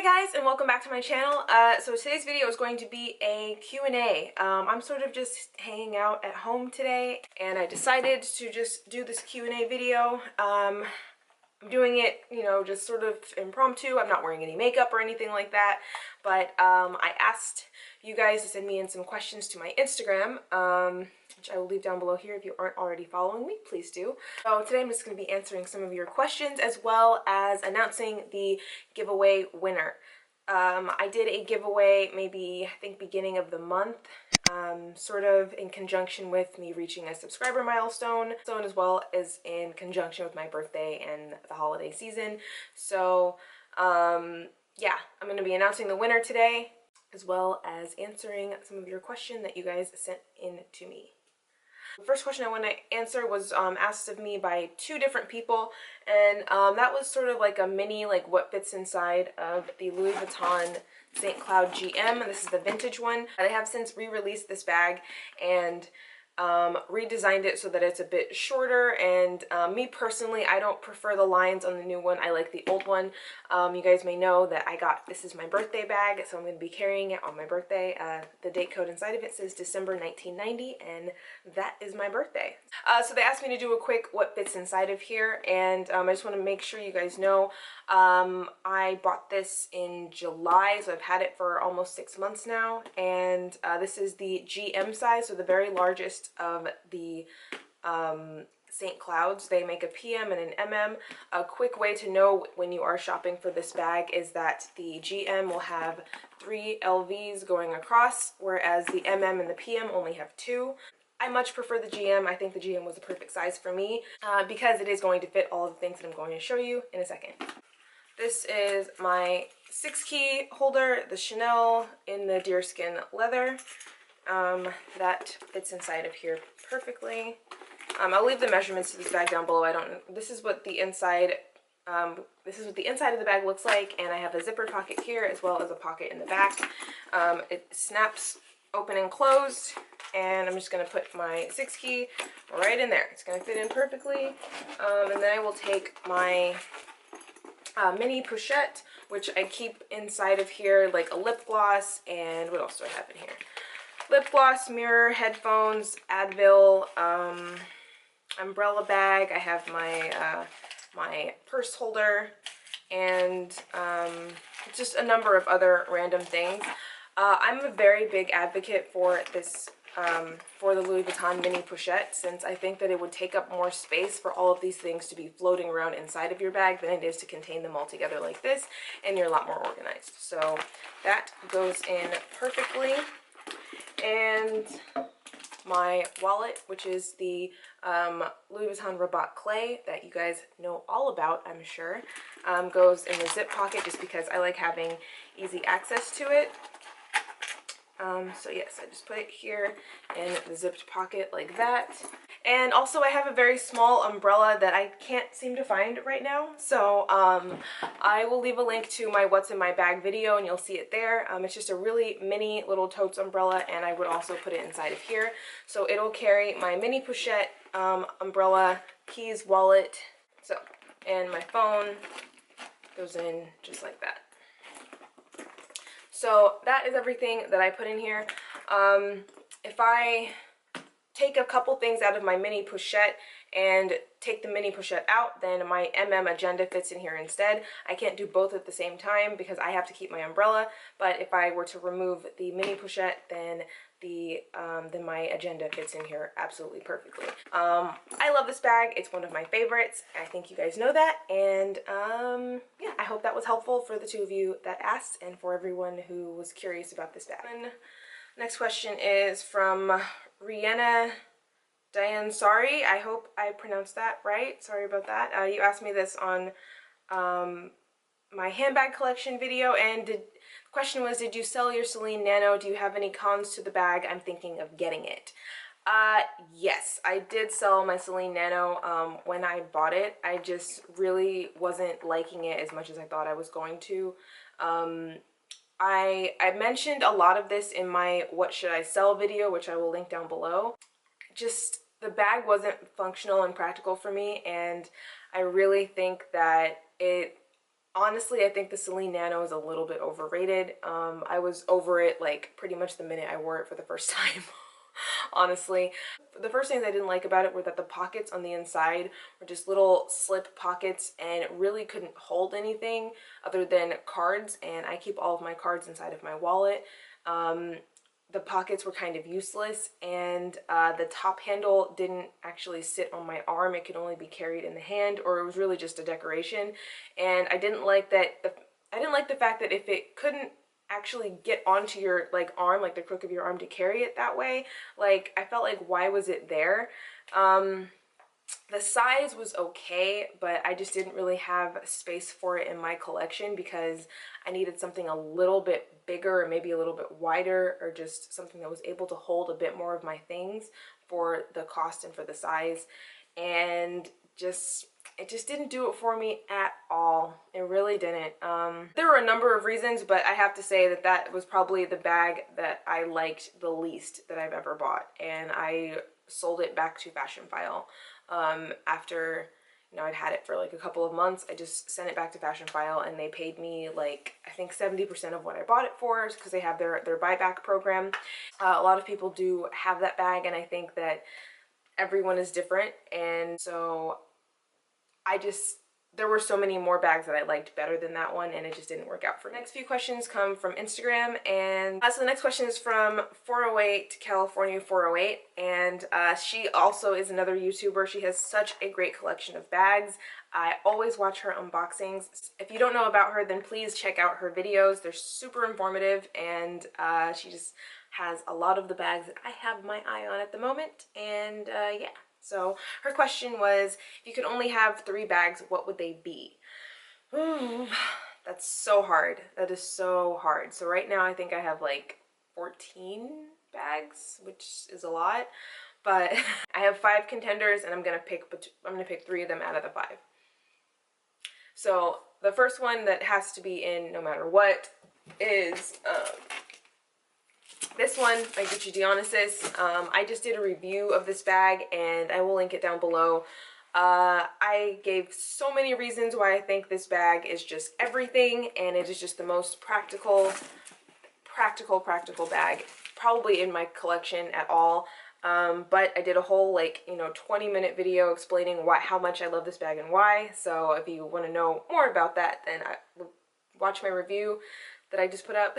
guys, and welcome back to my channel. So today's video is going to be a Q&A. I'm sort of just hanging out at home today, and I decided to just do this Q&A video. I'm doing it, just sort of impromptu. I'm not wearing any makeup or anything like that, but I asked you guys to send me in some questions to my Instagram, which I will leave down below here. If you aren't already following me, please do. So today I'm just going to be answering some of your questions as well as announcing the giveaway winner. I did a giveaway maybe, I think, beginning of the month, sort of in conjunction with me reaching a subscriber milestone, as well as in conjunction with my birthday and the holiday season. So yeah, I'm going to be announcing the winner today, as well as answering some of your question that you guys sent in to me. The first question I want to answer was asked of me by two different people, and that was sort of like a mini, like what fits inside of the Louis Vuitton St Cloud GM. This is the vintage one. They have since re-released this bag and redesigned it so that it's a bit shorter, and me personally, I don't prefer the lines on the new one. I like the old one. You guys may know that this is my birthday bag, so I'm going to be carrying it on my birthday. The date code inside of it says December 1990, and that is my birthday. So they asked me to do a quick what fits inside of here, and I just want to make sure you guys know I bought this in July, so I've had it for almost 6 months now, and this is the GM size, so the very largest of the St. Clouds. They make a PM and an MM. A quick way to know when you are shopping for this bag is that the GM will have 3 LVs going across, whereas the MM and the PM only have 2. I much prefer the GM. I think the GM was the perfect size for me because it is going to fit all of the things that I'm going to show you in a second. This is my 6-key holder, the Chanel in the deerskin leather. That fits inside of here perfectly. I'll leave the measurements to this bag down below. This is what the inside of the bag looks like, and I have a zipper pocket here as well as a pocket in the back. It snaps open and closed, and I'm just going to put my 6-key right in there. It's going to fit in perfectly, and then I will take my mini pochette, which I keep inside of here, like a lip gloss, and what else do I have in here? Lip gloss, mirror, headphones, Advil, umbrella bag. I have my my purse holder, and just a number of other random things. I'm a very big advocate for this, for the Louis Vuitton mini pochette, since I think that it would take up more space for all of these things to be floating around inside of your bag than it is to contain them all together like this, and you're a lot more organized. So that goes in perfectly. And my wallet, which is the Louis Vuitton Rabat Clay that you guys know all about, I'm sure, goes in the zip pocket just because I like having easy access to it. So yes, I just put it here in the zipped pocket like that. And also I have a very small umbrella that I can't seem to find right now. So I will leave a link to my what's in my bag video, and you'll see it there. It's just a really mini little totes umbrella, and I would also put it inside of here. So it'll carry my mini pochette, umbrella, keys, wallet, and my phone goes in just like that. So that is everything that I put in here. If I take a couple things out of my mini pochette and take the mini pochette out, then my MM agenda fits in here instead. I can't do both at the same time because I have to keep my umbrella, but if I were to remove the mini pochette, then my agenda fits in here absolutely perfectly. I love this bag. It's one of my favorites. I think you guys know that, and yeah, I hope that was helpful for the two of you that asked and for everyone who was curious about this bag. And next question is from Rihanna Diane. Sorry, I hope I pronounced that right. Sorry about that. You asked me this on my handbag collection video, and the question was, did you sell your Celine Nano? Do you have any cons to the bag? I'm thinking of getting it. Yes, I did sell my Celine Nano when I bought it. I just really wasn't liking it as much as I thought I was going to. I mentioned a lot of this in my what should I sell video, which I will link down below. Just the bag wasn't functional and practical for me, and I really think that it Honestly, I think the Celine Nano is a little bit overrated. I was over it like pretty much the minute I wore it for the first time. Honestly, the first things I didn't like about it were that the pockets on the inside were just little slip pockets and it really couldn't hold anything other than cards, and I keep all of my cards inside of my wallet. The pockets were kind of useless, and the top handle didn't actually sit on my arm. It could only be carried in the hand, or it was really just a decoration. And I didn't like that. I didn't like the fact that if it couldn't actually get onto your like arm, like the crook of your arm, to carry it that way, like I felt like, why was it there? The size was okay, but I just didn't really have space for it in my collection because I needed something a little bit bigger or maybe a little bit wider, or just something that was able to hold a bit more of my things for the cost and for the size. And it just didn't do it for me at all. It really didn't. There were a number of reasons, but I have to say that that was probably the bag that I liked the least that I've ever bought, and I sold it back to Fashionphile. After, you know, I'd had it for like a couple of months, I just sent it back to Fashionphile, and they paid me like, I think 70% of what I bought it for, because they have their buyback program. A lot of people do have that bag, and I think that everyone is different, and so there were so many more bags that I liked better than that one, and it just didn't work out for me. Next few questions come from Instagram, and so the next question is from 408 California 408, and she also is another YouTuber. She has such a great collection of bags. I always watch her unboxings. If you don't know about her, then please check out her videos. They're super informative, and she just has a lot of the bags that I have my eye on at the moment, and yeah. So her question was, if you could only have 3 bags, what would they be? That's so hard. That is so hard. So right now I think I have like 14 bags, which is a lot, but I have 5 contenders, and I'm gonna pick 3 of them out of the 5. So the first one that has to be in no matter what is this one by Gucci Dionysus. I just did a review of this bag, and I will link it down below. I gave so many reasons why I think this bag is just everything, and it is just the most practical bag probably in my collection at all. But I did a whole, like, you know, 20-minute video explaining how much I love this bag and why. So if you want to know more about that, then watch my review that I just put up.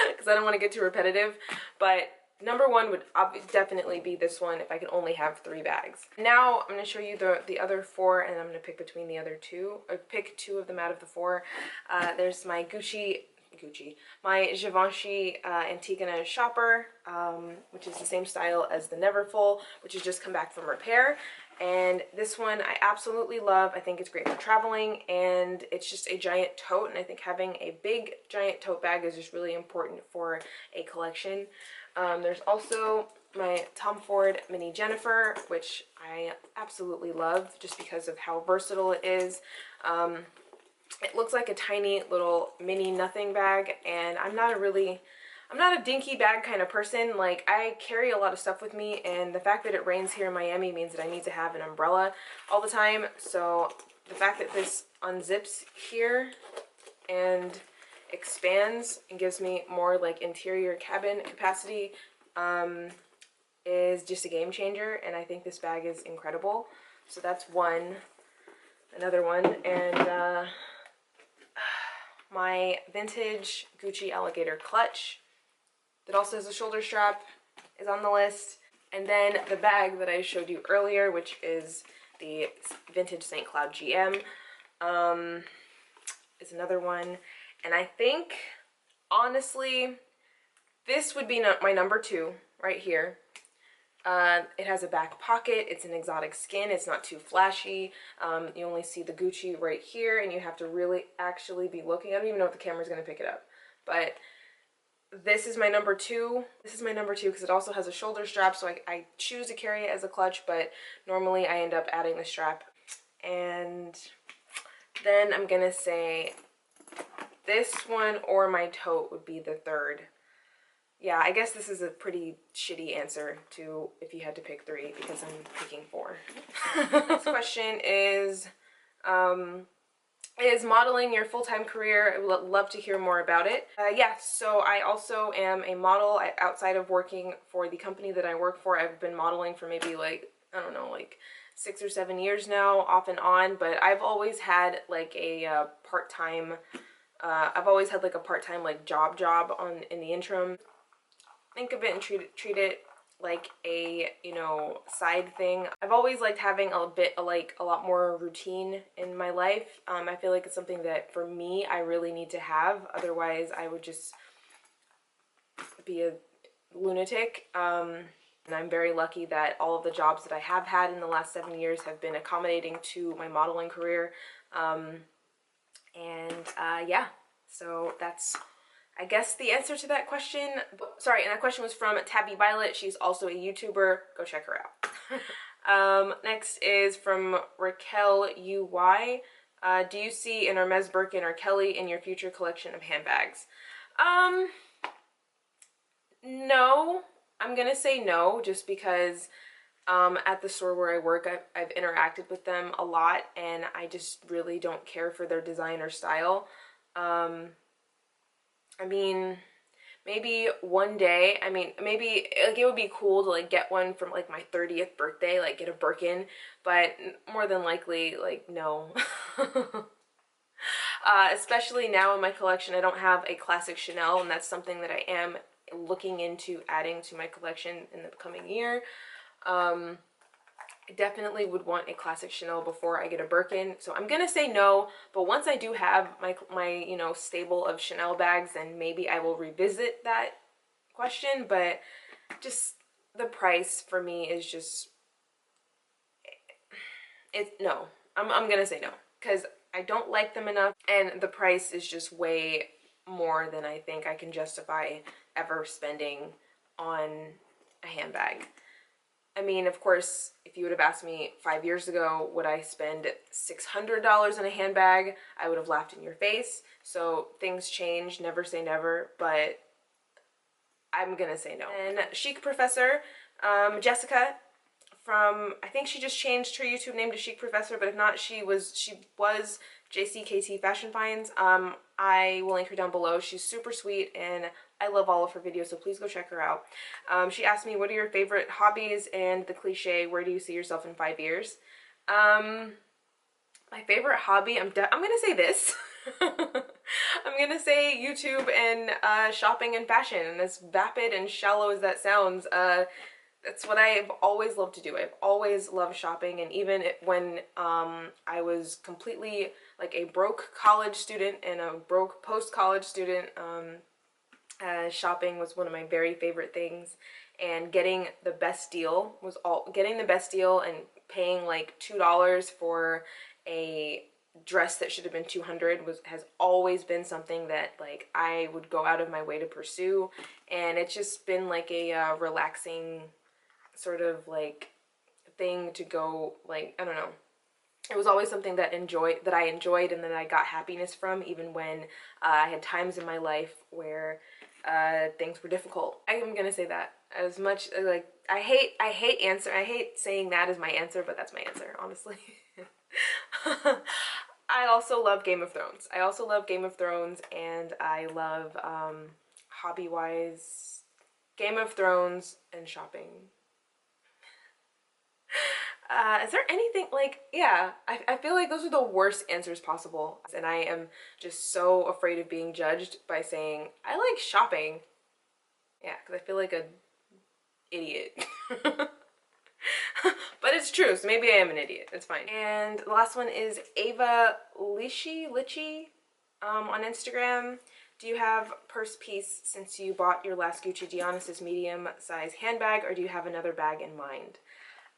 Because I don't want to get too repetitive, but number 1 would definitely be this one if I could only have 3 bags. Now I'm going to show you the other 4, and I'm going to pick between the other 2, or pick 2 of them out of the 4. There's my my Givenchy Antigona shopper, which is the same style as the Neverfull, which has just come back from repair. And this one I absolutely love. I think it's great for traveling, and it's just a giant tote, and I think having a big giant tote bag is just really important for a collection. There's also my Tom Ford Mini Jennifer, which I absolutely love just because of how versatile it is. It looks like a tiny little mini nothing bag, and I'm not a dinky bag kind of person. Like, I carry a lot of stuff with me, and the fact that it rains here in Miami means that I need to have an umbrella all the time. So the fact that this unzips here and expands and gives me more like interior cabin capacity is just a game changer, and I think this bag is incredible. So that's one. Another one, and my vintage Gucci alligator clutch that also has a shoulder strap is on the list. And then the bag that I showed you earlier, which is the vintage St Cloud GM, is another one. And I think, honestly, this would be my number 2 right here. It has a back pocket. It's an exotic skin. It's not too flashy. You only see the Gucci right here, and you have to really actually be looking. I don't even know if the camera's going to pick it up, but this is my number 2. This is my number 2 because it also has a shoulder strap, so I choose to carry it as a clutch, but normally I end up adding the strap. And then I'm gonna say this one or my tote would be the 3rd. Yeah, I guess this is a pretty shitty answer to if you had to pick 3 because I'm picking 4. Next question is, Is modeling your full-time career? I would love to hear more about it. Yeah, so I also am a model. Outside of working for the company that I work for, I've been modeling for maybe like, I don't know, like 6 or 7 years now, off and on, but I've always had like a part-time, I've always had like a part-time like job on in the interim. Think of it and treat it like a, you know, side thing. I've always liked having a lot more routine in my life. I feel like it's something that for me I really need to have, otherwise I would just be a lunatic. And I'm very lucky that all of the jobs that I have had in the last 7 years have been accommodating to my modeling career. Yeah, so that's, I guess, the answer to that question. Sorry, and that question was from Tabby Violet. She's also a YouTuber. Go check her out. Next is from Raquel UY. Do you see an Hermes, Birkin, or Kelly in your future collection of handbags? No. I'm gonna say no, just because at the store where I work, I've interacted with them a lot, and I just really don't care for their design or style. I mean, maybe one day, I mean, maybe like it would be cool to like get one from like my 30th birthday, like get a Birkin, but more than likely, like, no. Especially now in my collection, I don't have a classic Chanel, and that's something that I am looking into adding to my collection in the coming year. I definitely would want a classic Chanel before I get a Birkin, so I'm gonna say no. But once I do have my you know, stable of Chanel bags, then maybe I will revisit that question. But just the price for me is just, no. I'm gonna say no, because I don't like them enough, and the price is just way more than I think I can justify ever spending on a handbag. I mean, of course, if you would have asked me 5 years ago, would I spend $600 on a handbag, I would have laughed in your face. So things change, never say never, but I'm gonna say no. And Chic Professor, Jessica from, I think she just changed her YouTube name to Chic Professor, but if not, she was JCKT Fashion Finds. I will link her down below. She's super sweet, and I love all of her videos, so please go check her out. She asked me, what are your favorite hobbies, and the cliche, where do you see yourself in 5 years? My favorite hobby, I'm gonna say this. I'm gonna say YouTube and shopping and fashion, and as vapid and shallow as that sounds, that's what I've always loved to do. I've always loved shopping, and even when I was completely like a broke college student and a broke post-college student, shopping was one of my very favorite things. And getting the best deal and paying like $2 for a dress that should have been $200 has always been something that like I would go out of my way to pursue, and it's just been like a relaxing sort of like thing to go, like, I don't know. It was always something that I enjoyed and that I got happiness from, even when I had times in my life where things were difficult. I'm gonna say that. As much like I hate saying that as my answer, but that's my answer, honestly. I also love Game of Thrones. And I love hobby-wise Game of Thrones and shopping. Is there anything, like, yeah, I feel like those are the worst answers possible, and I am just so afraid of being judged by saying I like shopping. Yeah, because I feel like an idiot. But it's true, so maybe I am an idiot. It's fine. And the last one is Ava Litchi on Instagram. Do you have purse piece since you bought your last Gucci Dionysus medium size handbag, or do you have another bag in mind?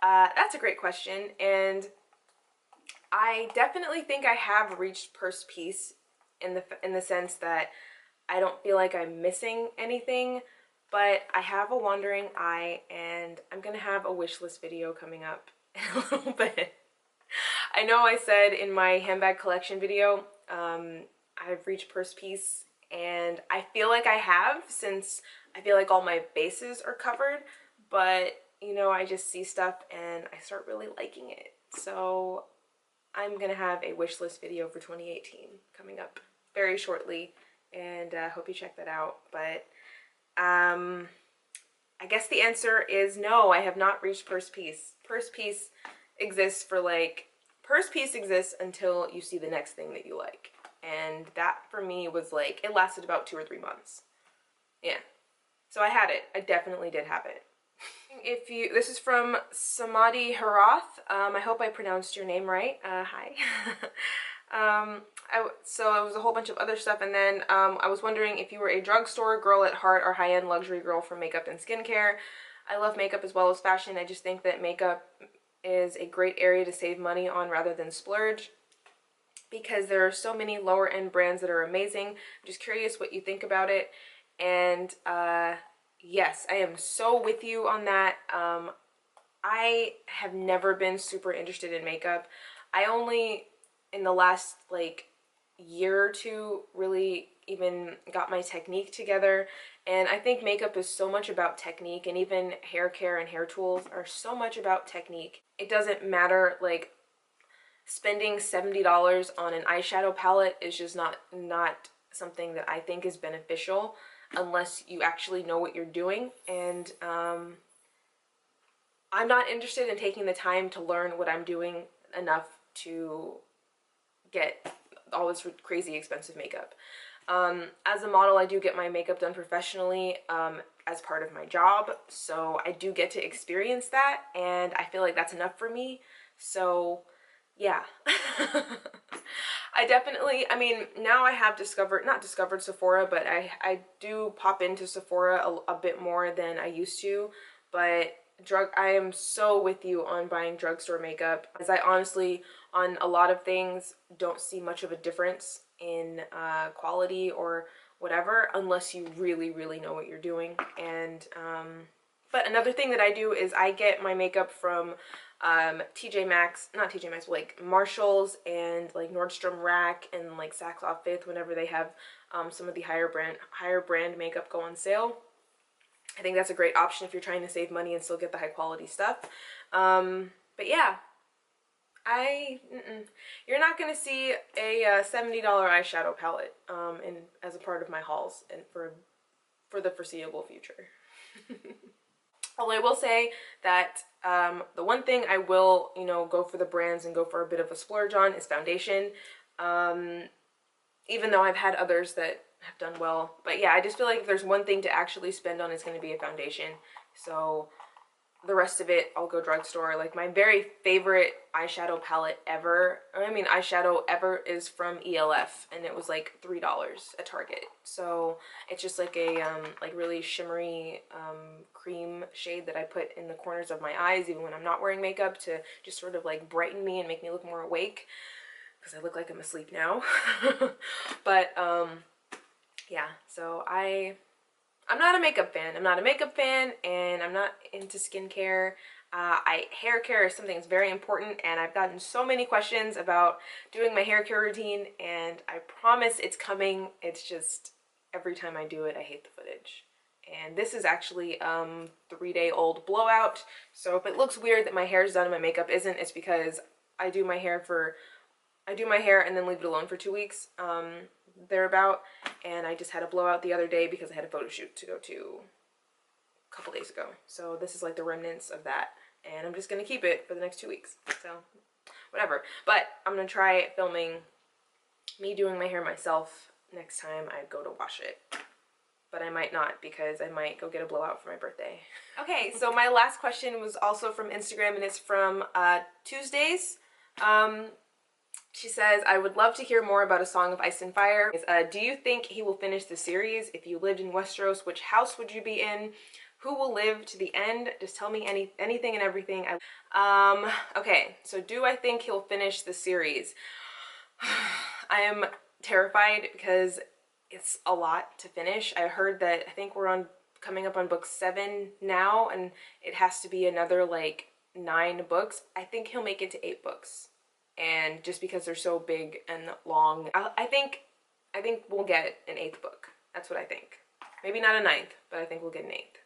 That's a great question, and I definitely think I have reached purse piece in the sense that I don't feel like I'm missing anything, but I have a wandering eye, and I'm gonna have a wish list video coming up in a little bit. I know I said in my handbag collection video, I've reached purse piece, and I feel like I have, since I feel like all my bases are covered, but you know, I just see stuff and I start really liking it. So I'm gonna have a wish list video for 2018 coming up very shortly, and hope you check that out. But I guess the answer is no, I have not reached purse peace. Purse peace exists for like, purse peace exists until you see the next thing that you like. And that for me was like, it lasted about 2 or 3 months. Yeah. So I had it. I definitely did have it. If you, this is from Samadhi Harath. I hope I pronounced your name right. Hi. So it was a whole bunch of other stuff, and then I was wondering if you were a drugstore girl at heart or high-end luxury girl for makeup and skincare. I love makeup as well as fashion. I just think that makeup is a great area to save money on rather than splurge, because there are so many lower-end brands that are amazing. I'm just curious what you think about it. And yes, I am so with you on that. I have never been super interested in makeup. I only, in the last like year or two, really even got my technique together. And I think makeup is so much about technique, and even hair care and hair tools are so much about technique. It doesn't matter, like spending $70 on an eyeshadow palette is just not something that I think is beneficial unless you actually know what you're doing. And I'm not interested in taking the time to learn what I'm doing enough to get all this crazy expensive makeup. As a model, I do get my makeup done professionally as part of my job, so I do get to experience that, and I feel like that's enough for me. So yeah. I definitely, I mean, now I have not discovered Sephora, but I do pop into Sephora a bit more than I used to. But I am so with you on buying drugstore makeup, as I honestly, on a lot of things, don't see much of a difference in quality or whatever unless you really know what you're doing. And but another thing that I do is I get my makeup from TJ Maxx, not TJ Maxx, like Marshalls and like Nordstrom Rack and like Saks Off Fifth whenever they have some of the higher brand makeup go on sale. I think that's a great option if you're trying to save money and still get the high quality stuff. But yeah, you're not gonna see a $70 eyeshadow palette as a part of my hauls and for the foreseeable future. Although I will say that the one thing I will, you know, go for the brands and go for a bit of a splurge on is foundation. Even though I've had others that have done well. But yeah, I just feel like if there's one thing to actually spend on, it's going to be a foundation. So the rest of it, I'll go drugstore. Like my very favorite eyeshadow palette ever, eyeshadow ever is from ELF, and it was like $3 at Target. So it's just like a like really shimmery cream shade that I put in the corners of my eyes even when I'm not wearing makeup, to just sort of like brighten me and make me look more awake, because I look like I'm asleep now. But yeah, so I'm not a makeup fan. I'm not a makeup fan, and I'm not into skincare. Hair care is something that's very important, and I've gotten so many questions about doing my hair care routine, and I promise it's coming. It's just every time I do it, I hate the footage. And this is actually 3-day-old blowout, so if it looks weird that my hair is done and my makeup isn't, it's because I do my hair and then leave it alone for 2 weeks. Thereabout, and I just had a blowout the other day because I had a photo shoot to go to a couple days ago. So this is like the remnants of that, and I'm just gonna keep it for the next 2 weeks, so whatever. But I'm gonna try filming me doing my hair myself next time I go to wash it, but I might not, because I might go get a blowout for my birthday. Okay, so my last question was also from Instagram, and it's from Tuesdays. She says, I would love to hear more about A Song of Ice and Fire. Do you think he will finish the series? If you lived in Westeros, which house would you be in? Who will live to the end? Just tell me anything and everything. Okay, so do I think he'll finish the series? I am terrified because it's a lot to finish. I heard that, I think we're coming up on book 7 now, and it has to be another like 9 books. I think he'll make it to 8 books. And just because they're so big and long, I think we'll get an 8th book. That's what I think. Maybe not a 9th, but I think we'll get an 8th.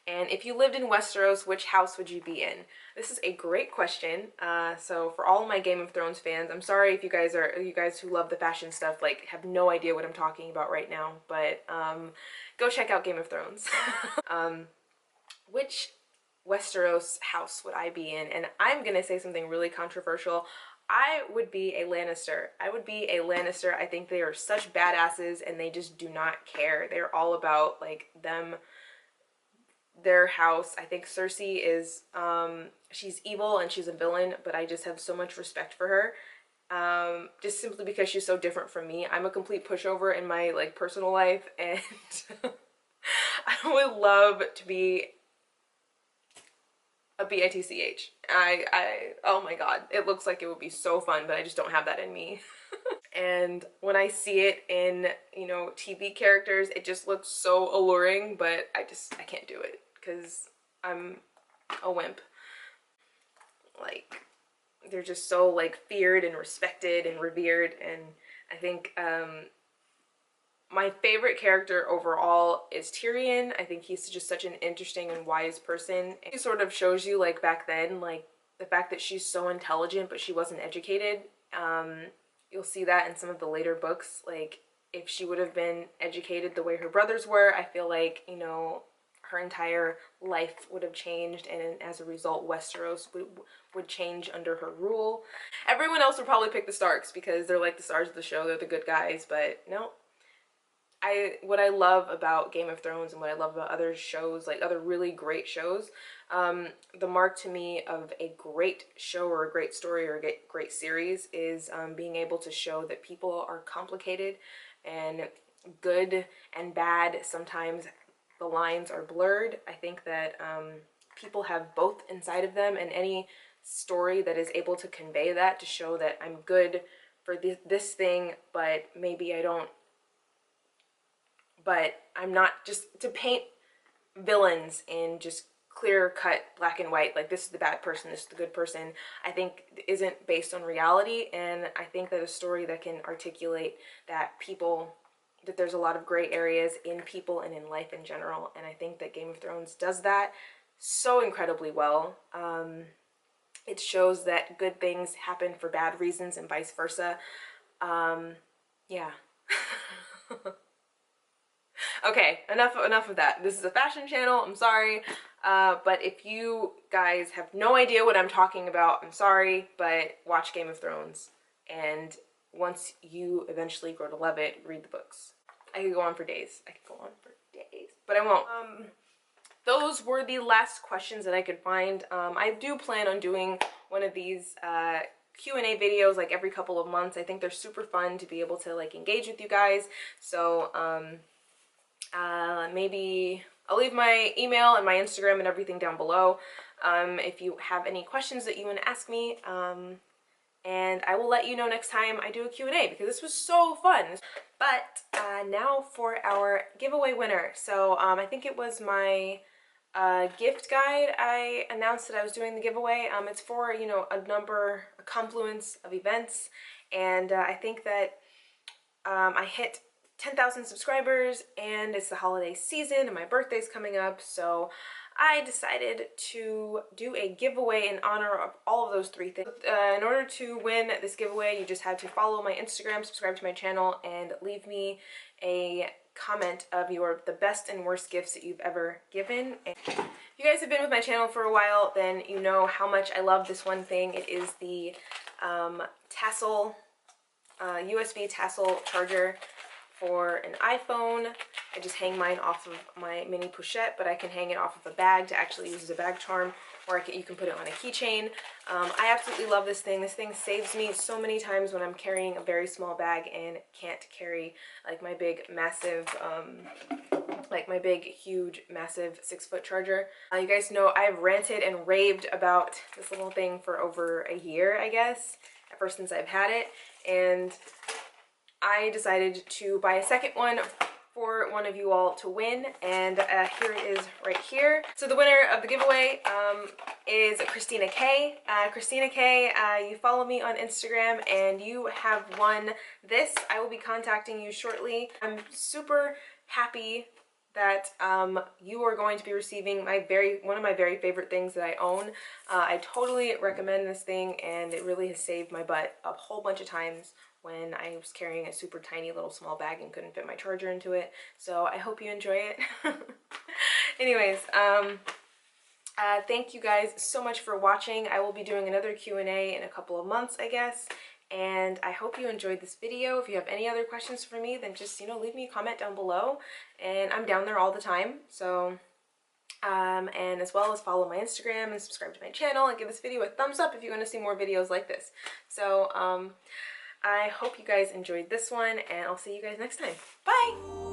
And if you lived in Westeros, which house would you be in? This is a great question. So for all of my Game of Thrones fans, I'm sorry if you guys who love the fashion stuff, like, have no idea what I'm talking about right now, but go check out Game of Thrones. Which Westeros house would I be in? And I'm gonna say something really controversial. I would be a Lannister. I would be a Lannister. I think they are such badasses and they just do not care. They're all about, like, their house. I think Cersei is, she's evil and she's a villain, but I just have so much respect for her. Just simply because she's so different from me. I'm a complete pushover in my, like, personal life, and I would love to be a bitch. Oh my god, it looks like it would be so fun, but I just don't have that in me. And when I see it in, you know, TV characters, it just looks so alluring, but I can't do it because I'm a wimp. Like, they're just so, like, feared and respected and revered, and I think my favorite character overall is Tyrion. I think he's just such an interesting and wise person. He sort of shows you, like, back then, like, the fact that she's so intelligent but she wasn't educated. You'll see that in some of the later books. Like, if she would have been educated the way her brothers were, I feel like, you know, her entire life would have changed, and as a result, Westeros would change under her rule. Everyone else would probably pick the Starks because they're like the stars of the show, they're the good guys, but no. What I love about Game of Thrones and what I love about other shows, like other really great shows, the mark to me of a great show or a great story or a great series is being able to show that people are complicated and good and bad. Sometimes the lines are blurred. I think that people have both inside of them, and any story that is able to convey that, to show that I'm good for this thing, but maybe I don't, but I'm not, just to paint villains in just clear cut black and white, like this is the bad person, this is the good person, I think isn't based on reality. And I think that a story that can articulate that that there's a lot of gray areas in people and in life in general, and I think that Game of Thrones does that so incredibly well. It shows that good things happen for bad reasons and vice versa. Yeah. Okay, enough of that. This is a fashion channel, I'm sorry. But if you guys have no idea what I'm talking about, I'm sorry, but watch Game of Thrones. And once you eventually grow to love it, read the books. I could go on for days. But I won't. Those were the last questions that I could find. I do plan on doing one of these Q&A videos like every couple of months. I think they're super fun to be able to, like, engage with you guys. So maybe I'll leave my email and my Instagram and everything down below if you have any questions that you want to ask me. And I will let you know next time I do a Q&A because this was so fun. But now for our giveaway winner. So I think it was my gift guide. I announced that I was doing the giveaway. It's for, you know, a confluence of events, and I think that I hit 10,000 subscribers, and it's the holiday season and my birthday's coming up, so I decided to do a giveaway in honor of all of those three things. In order to win this giveaway, you just had to follow my Instagram, subscribe to my channel, and leave me a comment of the best and worst gifts that you've ever given. And if you guys have been with my channel for a while, then you know how much I love this one thing. It is the tassel, USB tassel charger for an iPhone. I just hang mine off of my mini pochette, but I can hang it off of a bag to actually use as a bag charm, or you can put it on a keychain. I absolutely love this thing. This thing saves me so many times when I'm carrying a very small bag and can't carry like my big massive huge massive 6-foot charger. You guys know I've ranted and raved about this little thing for over a year, I guess, ever since I've had it, and I decided to buy a second one for one of you all to win, and here it is right here. So the winner of the giveaway is Christina K. Christina K, you follow me on Instagram and you have won this. I will be contacting you shortly. I'm super happy that you are going to be receiving one of my very favorite things that I own. I totally recommend this thing, and it really has saved my butt a whole bunch of times when I was carrying a super tiny little small bag and couldn't fit my charger into it. So I hope you enjoy it. Anyways, thank you guys so much for watching. I will be doing another Q&A in a couple of months, I guess. And I hope you enjoyed this video. If you have any other questions for me, then just, leave me a comment down below. And I'm down there all the time. So, and as well as follow my Instagram and subscribe to my channel and give this video a thumbs up if you want to see more videos like this. So, I hope you guys enjoyed this one, and I'll see you guys next time. Bye!